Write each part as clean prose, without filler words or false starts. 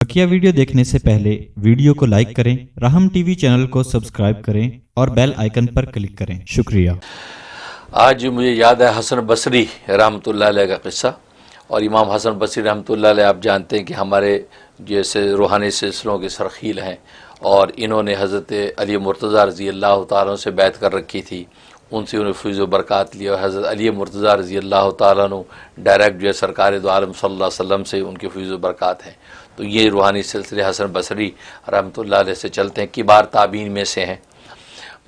बकिया video देखने से पहले वीडियो को लाइक करें, राहम टीवी चैनल को सब्सक्राइब करें और बेल आइकन पर क्लिक करें। शुक्रिया। आज मुझे याद है हसन बसरी रहमतुल्लाह अलैह का किस्सा। और इमाम हसन बसरी रहमतुल्लाह अलैह आप जानते हैं कि हमारे जैसे रूहानी सिलसिलों के सरखील हैं, और इन्होंने हज़रत अली मुर्तज़ा रज़ी अल्लाह ताला से बैत कर रखी थी। उनसे उन्हें फैज़ व बरक़ात लिया और हज़रत अली मुर्तज़ा रज़ी अल्लाह ताला अन्हु डायरेक्ट जो है सरकार दो आलम सल्लल्लाहु अलैहि वसल्लम से उनके फैज़ व बरक़ात हैं। तो ये रूहानी सिलसिले हसन बसरी रहमतुल्लाह अलैह से चलते हैं, किबार ताबीन में से हैं।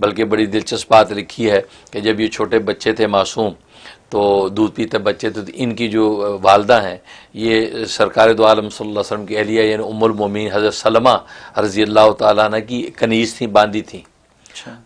बल्कि बड़ी दिलचस्प बात लिखी है कि जब ये छोटे बच्चे थे मासूम, तो दूध पीते बच्चे थे, तो इनकी जो वालदा हैं ये सरकार दो आलम सल्लल्लाहु अलैहि वसल्लम की अहलिया यानी उम्मुल मोमिनीन हज़रत सलमा रज़ी अल्लाह ताला अन्हा की कनीज़ थी, बांदी थी।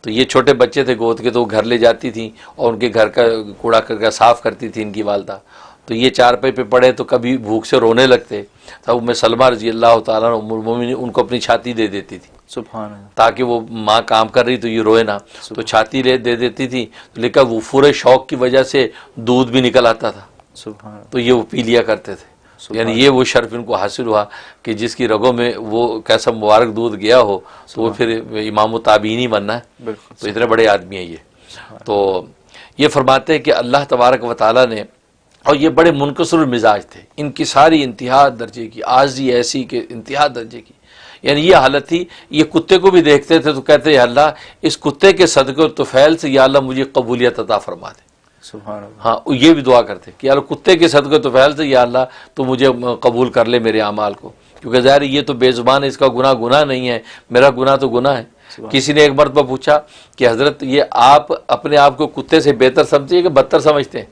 तो ये छोटे बच्चे थे गोद के, तो वो घर ले जाती थी और उनके घर का कूड़ा करके साफ़ करती थी इनकी वालदा। तो ये चारपाई पे पड़े तो कभी भूख से रोने लगते, तब उम्मे सलमा रज़ी अल्लाह ताला अन्हा उम्मुल मोमिनीन उनको अपनी छाती दे देती थी, सुभान अल्लाह, ताकि वो माँ काम कर रही तो ये रोए ना, तो छाती दे देती थी। तो लेकिन वो पूरे शौक़ की वजह से दूध भी निकल आता था, सुभान, तो ये वो पी लिया करते थे। यानी ये वो शर्फ इनको हासिल हुआ कि जिसकी रगों में वो कैसा मुबारक दूध गया हो तो वो फिर इमाम ताबीनी बनना है। तो इतने बड़े आदमी हैं ये। तो ये फरमाते हैं कि अल्लाह तबारक व तआला ने, और ये बड़े मुनकसरुल मिजाज थे, इनकी सारी इंतहा दर्जे की आजी ऐसी कि इंतहा दर्जे की, यानी ये हालत थी। ये कुत्ते को भी देखते थे तो कहते या अल्लाह इस कुत्ते के सदक़े और तुफ़ैल से या अल्लाह मुझे कबूलियत अता फरमा दे। हाँ, ये भी दुआ करते कि यार कुत्ते के सदक़े तुफ़ैल से या अल्लाह तो मुझे कबूल कर ले मेरे अमाल को, क्योंकि ज़ाहिर ये तो बेज़ुबान है, इसका गुनाह नहीं है, मेरा गुनाह तो गुनाह है। किसी ने एक मरतबा पूछा कि हज़रत ये आप अपने आप को कुत्ते से बेहतर समझिए कि बदतर समझते हैं?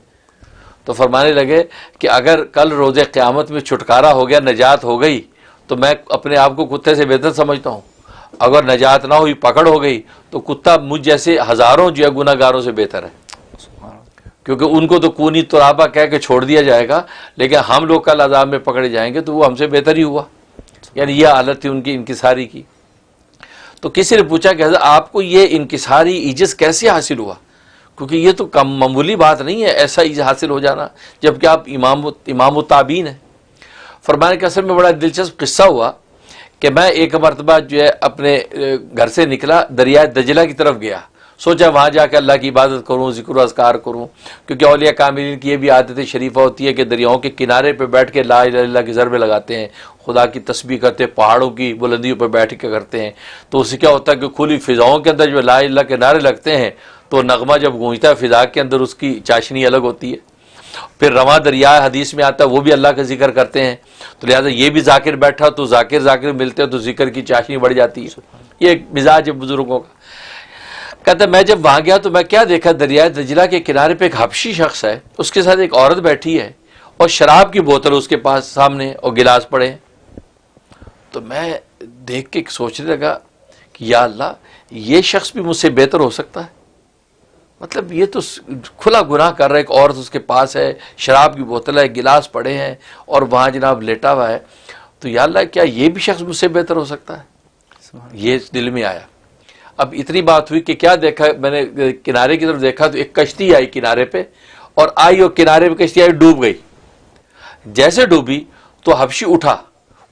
तो फरमाने लगे कि अगर कल रोज़े क़यामत में छुटकारा हो गया, नजात हो गई, तो मैं अपने आप को कुत्ते से बेहतर समझता हूँ। अगर नजात ना हुई, पकड़ हो गई, तो कुत्ता मुझ जैसे हज़ारों जो है गुनाहगारों से बेहतर है, क्योंकि उनको तो कूनी तुराबा कह के छोड़ दिया जाएगा, लेकिन हम लोग कल अज़ाब में पकड़े जाएंगे तो वो हमसे बेहतर ही हुआ। यानी यह हालत थी उनकी इंकिसारी की। तो किसी ने पूछा कि हज़रत आपको ये इंकिसारी इज्जत कैसे हासिल हुआ, क्योंकि ये तो कम मामूली बात नहीं है ऐसा इज्जत हासिल हो जाना, जबकि आप इमाम ताबीन हैं। फरमाने के असल में बड़ा दिलचस्प किस्सा हुआ कि मैं एक मरतबा जो है अपने घर से निकला, दरिया दजला की तरफ गया, सोचा वहाँ जाकर अल्लाह की इबादत करूँ, ज़िक्र अज़कार करूँ, क्योंकि औलिया कामिलीन की ये भी आदत शरीफ़ा होती है कि दरियाओं के किनारे पर बैठ के ला इलाहा इल्लल्लाह की ज़रबे लगाते हैं, खुदा की तस्बीह करते हैं, पहाड़ों की बुलंदियों पर बैठ के करते हैं। तो उससे क्या होता है कि खुली फ़िज़ाओं के अंदर जो ला इलाहा के नारे लगते हैं तो नगमा जब गूंजता है फ़िज़ा के अंदर उसकी चाशनी अलग होती है। फिर रवां दरिया हदीस में आता है वो भी अल्लाह का जिक्र करते हैं, तो लिहाजा ये भी जाकिर बैठा तो जाकिर मिलते हैं तो जिक्र की चाशनी बढ़ जाती है। ये एक मिजाज है बुजुर्गों का। कहता मैं जब वहाँ गया तो मैं क्या देखा, दरिया दजला के किनारे पे एक हबशी शख्स है, उसके साथ एक औरत बैठी है और शराब की बोतल उसके पास सामने और गिलास पड़े। तो मैं देख के सोचने लगा कि या अल्लाह ये शख्स भी मुझसे बेहतर हो सकता है, मतलब ये तो खुला गुनाह कर रहा है, एक औरत उसके पास है, शराब की बोतल है, गिलास पड़े हैं और वहाँ जनाब लेटा हुआ है, तो या अल्लाह क्या ये भी शख्स मुझसे बेहतर हो सकता है? ये दिल में आया। अब इतनी बात हुई कि क्या देखा मैंने, किनारे की तरफ देखा तो एक कश्ती आई किनारे पे, और आई और किनारे पे कश्ती आई डूब गई। जैसे डूबी तो हबशी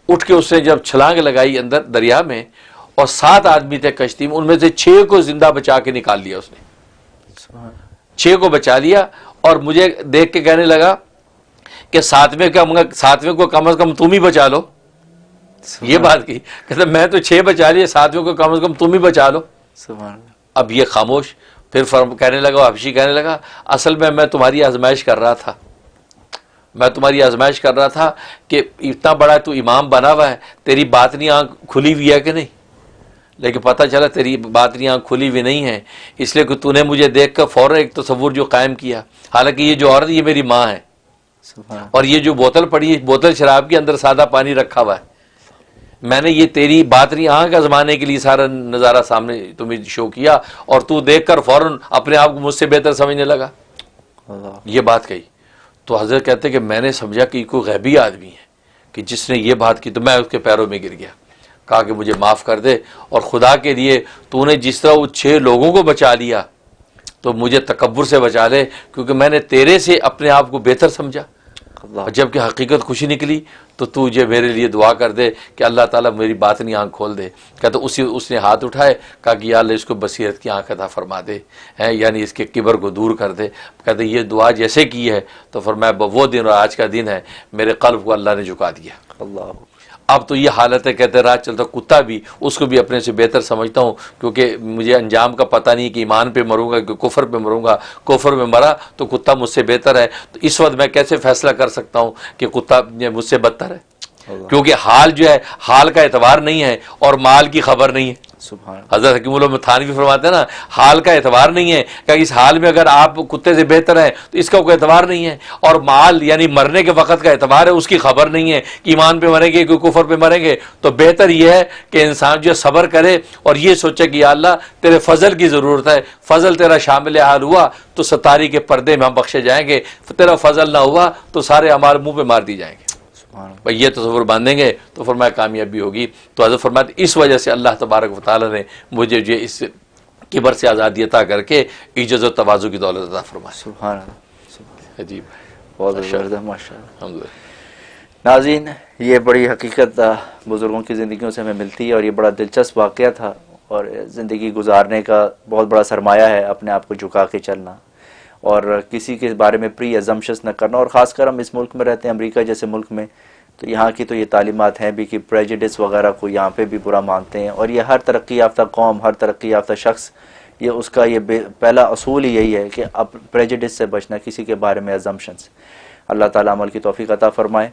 उठ के उसने जब छलांग लगाई अंदर दरिया में, और 7 आदमी थे कश्ती में, उनमें से 6 को जिंदा बचा के निकाल लिया उसने, 6 को बचा लिया। और मुझे देख के कहने लगा कि 7वें को कम से कम तुम ही बचा लो। ये बात की, कहते मैं तो 6 बचा लिए, 7वें को कम से कम तुम ही बचा लो। अब ये खामोश। फिर कहने लगा, हबशी कहने लगा असल में मैं तुम्हारी आजमाइश कर रहा था, कि इतना बड़ा तू इमाम बना हुआ है, तेरी बातनी आँख खुली हुई है कि नहीं, लेकिन पता चला तेरी बातनी आँख खुली हुई नहीं है, इसलिए कि तूने मुझे देख कर फौरन एक तसव्वुर जो कायम किया, हालांकि ये जो औरत ये मेरी माँ है, और ये जो बोतल पड़ी है, बोतल शराब के अंदर सादा पानी रखा हुआ है, मैंने ये तेरी बातनी आँख आजमाने के लिए सारा नज़ारा सामने तुम्हें शो किया, और तू देख कर फौरन अपने आप को मुझसे बेहतर समझने लगा। ये बात कही तो हज़रत कहते कि मैंने समझा कि कोई गैबी आदमी है कि जिसने ये बात की, तो मैं उसके पैरों में गिर गया, कहा कि मुझे माफ़ कर दे, और खुदा के लिए तूने जिस तरह वो 6 लोगों को बचा लिया तो मुझे तकब्बुर से बचा ले, क्योंकि मैंने तेरे से अपने आप को बेहतर समझा। اور جب کہ حقیقت خوشی نکلی تو تجھے میرے لیے دعا کر دے کہ اللہ تعالیٰ میری باطنی آنکھ کھول دے. کہتے اس نے ہاتھ اٹھائے, کہا کہ یا اللہ اس کو بصیرت کی آنکھ عطا فرما دے, یعنی اس کے کبر کو دور کر دے. کہتے یہ دعا جیسے کی ہے تو فرمایا وہ دن اور آج کا دن ہے میرے قلب کو اللہ نے جھکا دیا. اللہ اب تو یہ حالت ہے, کہتے رات چلتا کتا بھی اس کو بھی اپنے سے بہتر سمجھتا ہوں, کیونکہ مجھے انجام کا پتہ نہیں کہ ایمان پہ مروں گا کہ کفر پہ مروں گا. کفر میں مرا تو کتا مجھ سے بہتر ہے, تو اس وقت میں کیسے فیصلہ کر سکتا ہوں کہ کتا مجھ سے بدتر ہے, کیونکہ حال جو ہے حال کا اعتبار نہیں ہے اور مال کی خبر نہیں ہے. سبحان حضرت حکیم اللہ تھانوی فرماتے ہیں نا, حال کا اعتبار نہیں ہے کہ اس حال میں اگر آپ کتے سے بہتر ہیں تو اس کا کوئی اعتبار نہیں ہے, اور مال یعنی مرنے کے وقت کا اعتبار ہے, اس کی خبر نہیں ہے کہ ایمان پہ مریں گے کہ کفر پہ مریں گے. تو بہتر یہ ہے کہ انسان جو صبر کرے اور یہ سوچے کہ یا اللہ تیرے فضل کی ضرورت ہے, فضل تیرا شامل حال ہوا تو ستاری کے پردے میں ہم بخشے جائیں گے, تیرا فضل نہ ہوا تو سارے اعمال منہ پہ مار دی جائیں گے. بھائی یہ تصور باندھیں گے تو فرمایا کامیابی ہوگی. تو حضرت فرماتے اس وجہ سے اللہ تبارک و تعالیٰ نے مجھے جو اس کبر سے آزادی عطا کر کے عجز و تواضع کی دولت عطا فرمائی. سبحان اللہ, عجیب, بہت زبردست, ماشاء اللہ. الحمدللہ. ناظرین, یہ بڑی حقیقت بزرگوں کی زندگیوں سے ہمیں ملتی ہے, اور یہ بڑا دلچسپ واقعہ تھا, اور زندگی گزارنے کا بہت بڑا سرمایہ ہے اپنے آپ کو جھکا کے چلنا, اور کسی کے بارے میں پری ایزمپشنس نہ کرنا. اور خاص کر ہم اس ملک میں رہتے ہیں, امریکہ جیسے ملک میں, تو یہاں کی تو یہ تعلیمات ہیں بھی کہ پریجڈس وغیرہ کو یہاں پہ بھی برا مانتے ہیں, اور یہ ہر ترقی یافتہ قوم, ہر ترقی یافتہ شخص, یہ اس کا یہ پہلا اصول ہی یہی ہے کہ اب پریجڈس سے بچنا, کسی کے بارے میں ایزمپشنس. اللہ تعالیٰ عمل کی توفیق عطا فرمائے.